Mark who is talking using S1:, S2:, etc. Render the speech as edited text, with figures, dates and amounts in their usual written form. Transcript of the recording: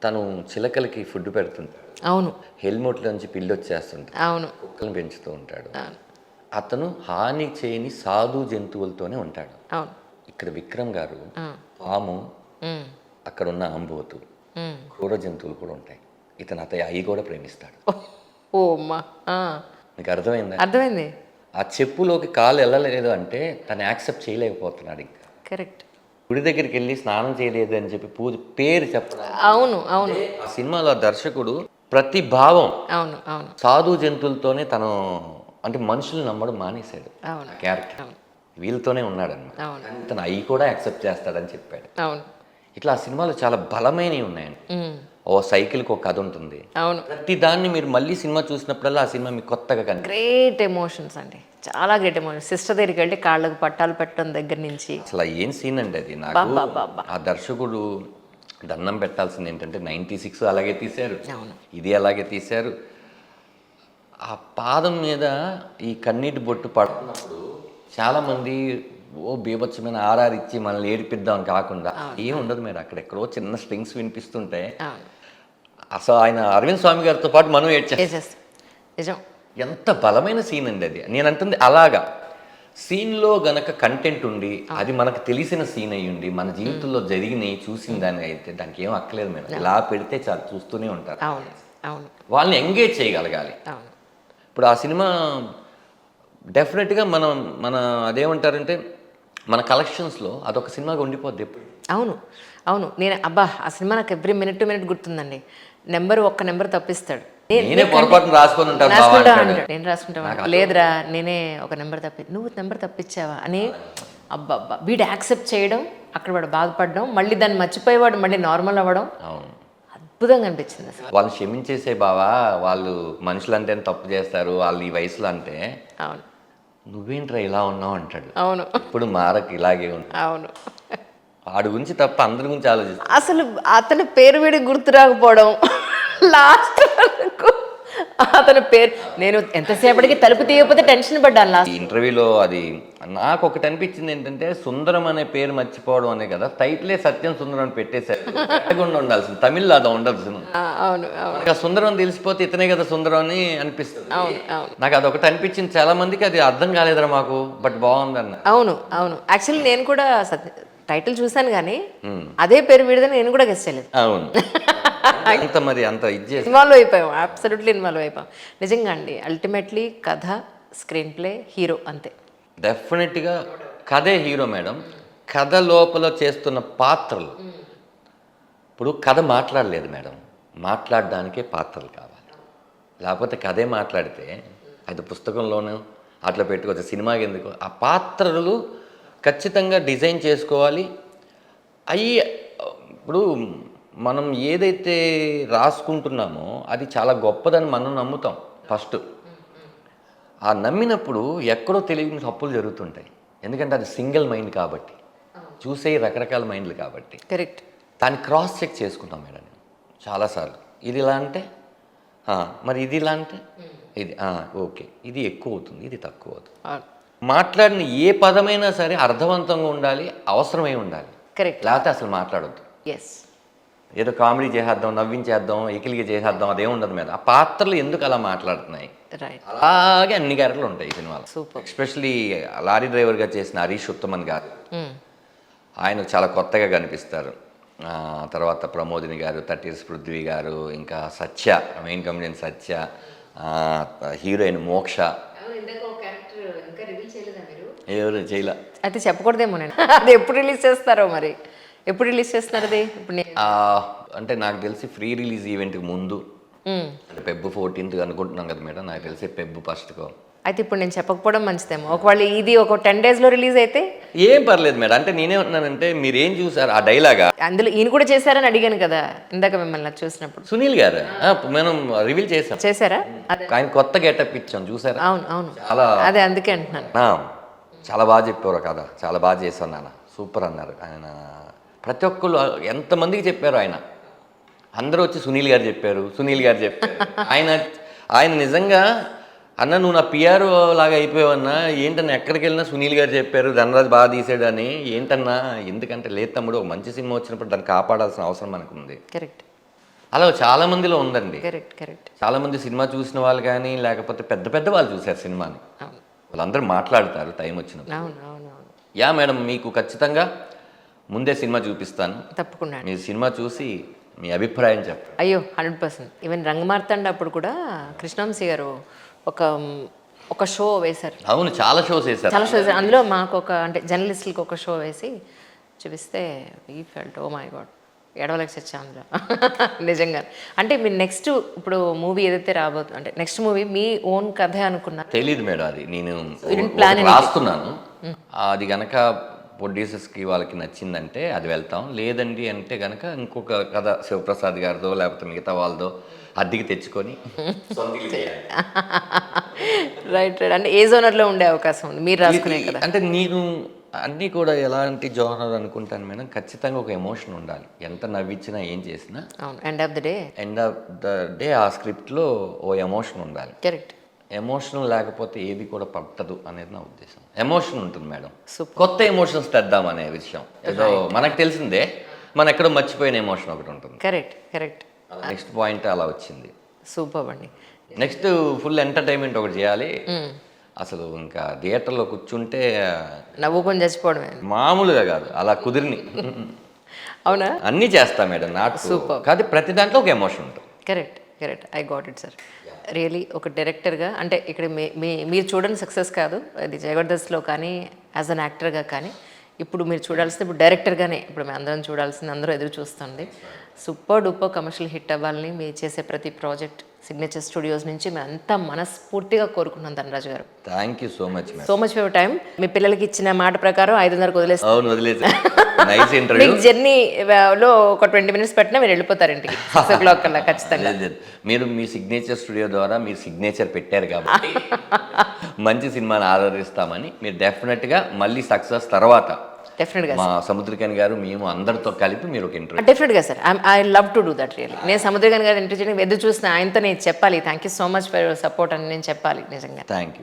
S1: తను చిలకలకి ఫుడ్ పెడుతుంటాడు.
S2: అవును
S1: హెల్మెట్లోంచి పిల్లి వచ్చేస్తుంటాడు.
S2: అవును
S1: కుక్కలను పెంచుతూ ఉంటాడు.
S2: అవును
S1: అతను హాని చేయని సాధు జంతువులతోనే ఉంటాడు.
S2: అవును
S1: ఇక్కడ విక్రమ్ గారు
S2: ఆ,
S1: పాము,
S2: ఉమ్,
S1: అక్కడ ఉన్న ఆంబోతు,
S2: ఉమ్.
S1: క్రూర జంతువులు కూడా ఉంటాయి. ఇతను అతయి అవి కూడా ప్రేమిస్తాడు.
S2: ఓ అమ్మా
S1: మీకు అర్థమైందా?
S2: అర్థమైంది.
S1: ఆ చెప్పులోకి కాలు వెళ్ళలేదు అంటే తను యాక్సెప్ట్ చేయలేకపోతున్నాడు. ఇంకా
S2: కరెక్ట్.
S1: గుడి దగ్గరికి వెళ్ళి స్నానం చేయలేదు అని చెప్పి పూజ పేరు చెప్పడం.
S2: అవును అవును
S1: ఆ సినిమాలో దర్శకుడు ప్రతి భావం
S2: అవును అవును
S1: సాధు జంతువులతోనే తను, అంటే మనుషులు నమ్మడం మానేశాడు.
S2: అవును
S1: ఆ క్యారెక్టర్
S2: అవును
S1: వీళ్ళతోనే ఉన్నాడన్నమాట.
S2: అవును
S1: కానీ తను అవి కూడా యాక్సెప్ట్ చేస్తాడని చెప్పాడు.
S2: అవును
S1: ఇట్లా ఆ సినిమాలో చాలా బలమైనవి ఉన్నాయండి.
S2: ఉమ్,
S1: ఓ సైకిల్కి ఒక కథ ఉంటుంది.
S2: అవును.
S1: ప్రతి దాన్ని మీరు మళ్ళీ సినిమా చూసినప్పుడల్లా ఆ సినిమా మీకు కొత్తగా కనిపిస్తుంది.
S2: గ్రేట్ ఎమోషన్స్ అండి, చాలా గ్రేట్ ఎమోషన్స్. సిస్టర్ దగ్గరికి వెళ్ళి కాళ్ళకు పట్టాలు పెట్టడం దగ్గర నుంచి
S1: అసలు ఏం సీన్ అండి అది. నాకు
S2: బాబా.
S1: ఆ దర్శకుడు దండం పెట్టాల్సింది ఏంటంటే 96 అలాగే తీశారు,
S2: అవును
S1: ఇది అలాగే తీశారు. ఆ పాదం మీద ఈ కన్నీటి బొట్టు పడుతున్నప్పుడు చాలామంది ఓ బీభత్సమైన ఆర్ఆర్ ఇచ్చి మనల్ని ఏడిపిద్దాం కాకుండా ఏం ఉండదు మీరు. అక్కడెక్కడో చిన్న స్ట్రింగ్స్ వినిపిస్తుంటే
S2: అవును
S1: అసలు ఆయన అరవింద్ స్వామి గారితో పాటు మనం ఏడ్చాం.
S2: వేసేస్తాం. నిజం.
S1: ఎంత బలమైన సీన్ అండి అది. నేను అంటుంది అలాగా సీన్లో గనక కంటెంట్ ఉండి అది మనకు తెలిసిన సీన్ అయ్యి ఉండి మన జీవితంలో జరిగినవి చూసిన దాన్ని అయితే దానికి ఏం అక్కలేదు. మీరు ఇలా పెడితే చాలు చూస్తూనే ఉంటారు.
S2: అవును అవును
S1: వాళ్ళని ఎంగేజ్ చేయగలగాలి.
S2: అవును
S1: ఇప్పుడు ఆ సినిమా డెఫినెట్గా మన అదేమంటారంటే మన కలెక్షన్స్లో అదొక సినిమాగా ఉండిపోద్ది ఎప్పుడు.
S2: అవును అవును. నేను ఆ సినిమా నాకు ఎవ్రీ మినిట్ టు మినిట్ గుర్తుందండి. ఒక్క నెంబర్ తప్పిస్తాడు.
S1: నేనే పొరపాటున రాసుకొని ఉంటాను
S2: రాసుకుంటా అంటాడు. నేను రాసుకుంటా లేదురా నేనే ఒక నెంబర్ నువ్వు నెంబర్ తప్పించావా అని. అబ్బా వీడు యాక్సెప్ట్ చేయడం, అక్కడ వాడు బాధపడడం, మళ్ళీ దాన్ని మర్చిపోయేవాడు మళ్ళీ నార్మల్ అవ్వడం
S1: అవును.
S2: అద్భుతంగా అనిపించింది అసలు.
S1: వాళ్ళని క్షమించేసే బావా, వాళ్ళు మనుషులంటే తప్పు చేస్తారు, వాళ్ళు ఈ వయసులో అంటే
S2: అవును
S1: నువ్వేంట్రా ఇలా ఉన్నావు అంటాడు.
S2: అవును
S1: ఇప్పుడు మారకు ఇలాగే ఉంటాడు.
S2: అవును.
S1: వాడి గురించి తప్ప అందరి గురించి ఆలోచిస్తాడు.
S2: అసలు అతని పేరు వీడి గుర్తు రాకపోవడం లాస్ట్ వరకు అతని పేరు నేను ఎంతసేపటికి తలుపు తీయకపోతే టెన్షన్ పడ్డాను
S1: ఈ
S2: లాస్ట్.
S1: ఇంటర్వ్యూలో అది నాకు ఒకటి అనిపించింది ఏంటంటే సుందరం అనే పేరు మర్చిపోవడం అనే కదా, టైటిలే సత్యం సుందరం అని పెట్టేశారు. పెట్టకుండా ఉండాల్సింది, తమిళ్లో అది ఉండదు.
S2: అవును అవును
S1: మనకి ఆ సుందరం తెలిసిపోతే ఇతనే కదా సుందరం అని అనిపిస్తుంది.
S2: అవును అవును
S1: నాకు అదొకటి అనిపించింది. చాలా మందికి అది అర్థం కాలేదురా మాకు, బట్ బాగుంది అన్న.
S2: అవును అవును. యాక్చువల్లీ నేను కూడా టైటిల్ చూశాను కానీ అదే పేరు వీడిదని నేను కూడా గెస్ చేయలేదు.
S1: అవును. అంత మరి అంత ఇది చేసి
S2: ఇన్వాల్వ్ అయిపోయాం, అబ్సల్యూట్లీ ఇన్వాల్వ్ అయిపోయాం. నిజంగా అండి, అల్టిమేట్లీ కథ, స్క్రీన్ ప్లే, హీరో అంతే.
S1: డెఫినెట్గా కథే హీరో మేడం. కథ లోపల చేస్తున్న పాత్రలు. ఇప్పుడు కథ మాట్లాడలేదు మేడం, మాట్లాడడానికే పాత్రలు కావాలి. లేకపోతే కథే మాట్లాడితే అది పుస్తకంలోనూ అట్లా పెట్టుకోవచ్చు, సినిమాకి ఎందుకు. ఆ పాత్రలు ఖచ్చితంగా డిజైన్ చేసుకోవాలి. అవి ఇప్పుడు మనం ఏదైతే రాసుకుంటున్నామో అది చాలా గొప్పదని మనం నమ్ముతాం ఫస్ట్. ఆ నమ్మినప్పుడు ఎక్కడో తెలియని తప్పులు జరుగుతుంటాయి. ఎందుకంటే అది సింగిల్ మైండ్ కాబట్టి, చూసే రకరకాల మైండ్లు కాబట్టి.
S2: కరెక్ట్.
S1: దాన్ని క్రాస్ చెక్ చేసుకుంటాం మేడం చాలాసార్లు. ఇది ఇలా అంటే మరి ఇది ఇలా అంటే ఇది ఓకే, ఇది ఎక్కువ అవుతుంది, ఇది తక్కువ అవుతుంది. మాట్లాడిన ఏ పదమైనా సరే అర్థవంతంగా ఉండాలి, అవసరమై ఉండాలి.
S2: కరెక్ట్.
S1: లేకపోతే అసలు మాట్లాడొద్దు.
S2: ఎస్.
S1: ఏదో కామెడీ చేసేద్దాం, నవ్వించేద్దాం, ఎకిలికి చేసేద్దాం, అదేం ఉండదు మీద. ఆ పాత్రలు ఎందుకు అలా మాట్లాడుతున్నాయి,
S2: రైట్.
S1: అలాగే అన్ని క్యారెక్టర్లు ఉంటాయి ఈ సినిమాలో.
S2: సూపర్.
S1: ఎస్పెషలీ లారీ డ్రైవర్గా చేసిన హరీష్ ఉత్తమన్ గారు, ఆయన చాలా కొత్తగా కనిపిస్తారు. తర్వాత ప్రమోదిని గారు, 30 Years పృథ్వీ గారు, ఇంకా సత్య, మెయిన్ కమెడియన్ సత్య, హీరోయిన్ మోక్ష. ఎవరు చేయలే.
S2: అయితే చెప్పకూడదేమో నేను. అది ఎప్పుడు రిలీజ్ చేస్తారో మరి, ఎప్పుడు రిలీజ్ చేస్తున్నారు అది? ఇప్పుడు
S1: అంటే నాకు తెలిసి ఫ్రీ రిలీజ్ ఈవెంట్కి ముందు, అంటే Feb 14th అనుకుంటున్నాం కదా మేడం, నాకు తెలిసి Feb 1st.
S2: అయితే ఇప్పుడు నేను చెప్పకపోవడం మంచిదేమో. ఒకవేళ ఇది ఒక 10 daysలో రిలీజ్ అయితే
S1: ఏం పర్లేదు మేడం. అంటే నేనేమంటున్నానంటే మీరు ఏం చూసారు ఆ డైలాగా,
S2: అందులో ఈయన కూడా చేశారని అడిగాను కదా ఇందాక మిమ్మల్ని చూసినప్పుడు.
S1: సునీల్ గారు మనం రివీల్
S2: చేశారా?
S1: ఆయన కొత్త గెటప్ ఇచ్చాం చూసారా?
S2: అవును అవును.
S1: చాలా
S2: అదే అందుకే అంటున్నాను.
S1: చాలా బాగా చెప్పారు కదా, చాలా బాగా చేశాను నాన్న, సూపర్ అన్నారు ఆయన. ప్రతి ఒక్కళ్ళు ఎంతమందికి చెప్పారు ఆయన, అందరూ వచ్చి సునీల్ గారు చెప్పారు, సునీల్ గారు చెప్పారు. ఆయన నిజంగా అన్న నువ్వు నా పిఆర్ లాగా అయిపోయావన్నా, ఏంటన్నా ఎక్కడికి వెళ్ళినా సునీల్ గారు చెప్పారు, ధనరాజ్ బాగా తీసాడు అని. ఏంటన్నా, ఎందుకంటే లేదు తమ్ముడు, ఒక మంచి సినిమా వచ్చినప్పుడు దాన్ని కాపాడాల్సిన అవసరం మనకు ఉంది.
S2: కరెక్ట్.
S1: అలా చాలా మందిలో ఉందండి.
S2: కరెక్ట్
S1: చాలామంది సినిమా చూసిన వాళ్ళు కానీ లేకపోతే పెద్ద పెద్ద వాళ్ళు చూశారు సినిమాని,
S2: అవును
S1: వాళ్ళందరూ మాట్లాడతారు టైం వచ్చినప్పుడు.
S2: అవును
S1: యా మేడం, మీకు ఖచ్చితంగా ముందే సినిమా చూపిస్తాను,
S2: తప్పకుండా అండి.
S1: మీరు సినిమా చూసి మీ అభిప్రాయం చెప్పండి.
S2: అయ్యో 100%. ఈవెన్ రంగమార్తాండ అప్పుడు కూడా కృష్ణవంశీ గారు ఒక షో వేశారు,
S1: అవును, చాలా షోస్ వేశారు.
S2: చాలా షో వేశారు. అందులో మాకు అంటే జర్నలిస్టులకి ఒక షో వేసి చూపిస్తే ఈ ఫెల్ట్ ఓ మై గాడ్, ఏడవలకి చచ్చా అందులో నిజంగా. అంటే మీరు నెక్స్ట్ ఇప్పుడు మూవీ ఏదైతే రాబోతుంది అంటే నెక్స్ట్ మూవీ మీ ఓన్ కథే అనుకున్నారు?
S1: తెలీదు మేడం, అది నేను
S2: plan
S1: ఒకటి రాస్తున్నాను, అది గనక ప్రొడ్యూసర్స్కి వాళ్ళకి నచ్చిందంటే అది వెళ్తాం, లేదండి అంటే గనక ఇంకొక కథ శివప్రసాద్ గారిదో లేకపోతే మిగతా వాళ్ళదో అద్దెకి తెచ్చుకొని
S2: రైట్ అంటే ఏ జోనర్లో ఉండే అవకాశం ఉంది మీరు రాసుకునే కదా?
S1: అంటే నేను అన్నీ కూడా ఎలాంటి జోనర్ అనుకుంటాను మేడం, ఖచ్చితంగా ఒక ఎమోషన్ ఉండాలి. ఎంత నవ్వించినా ఏం చేసినా
S2: అవును, ఎండ్ ఆఫ్ ద డే
S1: ఆ స్క్రిప్ట్లో ఓ ఎమోషన్ ఉండాలి.
S2: కరెక్ట్.
S1: ఎమోషన్ లేకపోతే ఏది కూడా పట్టదు అనేది నా ఉద్దేశం. ఎమోషన్ ఉంటుంది మేడం,
S2: Super.
S1: కొత్త ఎమోషన్స్ తెద్దాం అనే విషయం ఏదో మనకు తెలిసిందే, మన ఎక్కడో మర్చిపోయిన ఎమోషన్ ఒకటి ఉంటుంది.
S2: కరెక్ట్
S1: నెక్స్ట్ పాయింట్ అలా వచ్చింది.
S2: సూపర్ అండి.
S1: నెక్స్ట్ ఫుల్ ఎంటర్టైన్మెంట్ ఒకటి చేయాలి. అసలు ఇంకా థియేటర్లో కూర్చుంటే
S2: నవ్వుకొని చచ్చిపోవడమే.
S1: మామూలుగా కాదు, అలా కుదిరిని
S2: అవునా?
S1: అన్నీ చేస్తా మేడం, నాట్
S2: Super.
S1: కాదు, ప్రతి దాంట్లో ఒక ఎమోషన్ ఉంటుంది.
S2: Correct I got it sir. Really ఒక డైరెక్టర్గా అంటే ఇక్కడ మీరు చూడని సక్సెస్ కాదు అది జబర్దస్త్లో కానీ యాజ్ అన్ యాక్టర్గా కానీ, ఇప్పుడు మీరు చూడాల్సింది ఇప్పుడు డైరెక్టర్గానే ఇప్పుడు మేము అందరం చూడాల్సింది, అందరూ ఎదురు చూస్తుంది. సూపర్ డూపర్ కమర్షియల్ హిట్ అవ్వాలని మీరు చేసే ప్రతి ప్రాజెక్ట్ సిగ్నేచర్ స్టూడియోస్ నుంచి మేము అంతా మనస్ఫూర్తిగా కోరుకున్నాం ధనరాజు గారు.
S1: Thank you so much madam.
S2: So much for time. మీ పిల్లలకి ఇచ్చిన మాట ప్రకారం 5:30కి వదిలేస్తాం.
S1: అవును, వదిలేదు. Nice interview.
S2: మీకు జర్నీలో ఒక 20 minutes పెట్టినా మీరు వెళ్ళిపోతారు ఇంటికి 6 o'clock కల్లా ఖచ్చితంగా.
S1: మీరు మీ సిగ్నేచర్ స్టూడియో ద్వారా మీరు సిగ్నేచర్ పెట్టారు కాబట్టి మంచి సినిమాని ఆదరిస్తామని. మీరు డెఫినెట్గా మళ్ళీ సక్సెస్ తర్వాత
S2: డెఫినెట్గా
S1: మా సముద్రకని గారు మేము అందరితో కలిపి మీరు ఒక ఇంటర్వ్యూ.
S2: డెఫినెట్గా sir, I love to do that really. నేను సముద్రగన్ గారు ఇంటర్వ్యూ చేయడానికి ఎదురు చూసిన ఆయనతో నేను చెప్పాలి thank you so much for your support అని నేను చెప్పాలి నిజంగా.
S1: Thank you.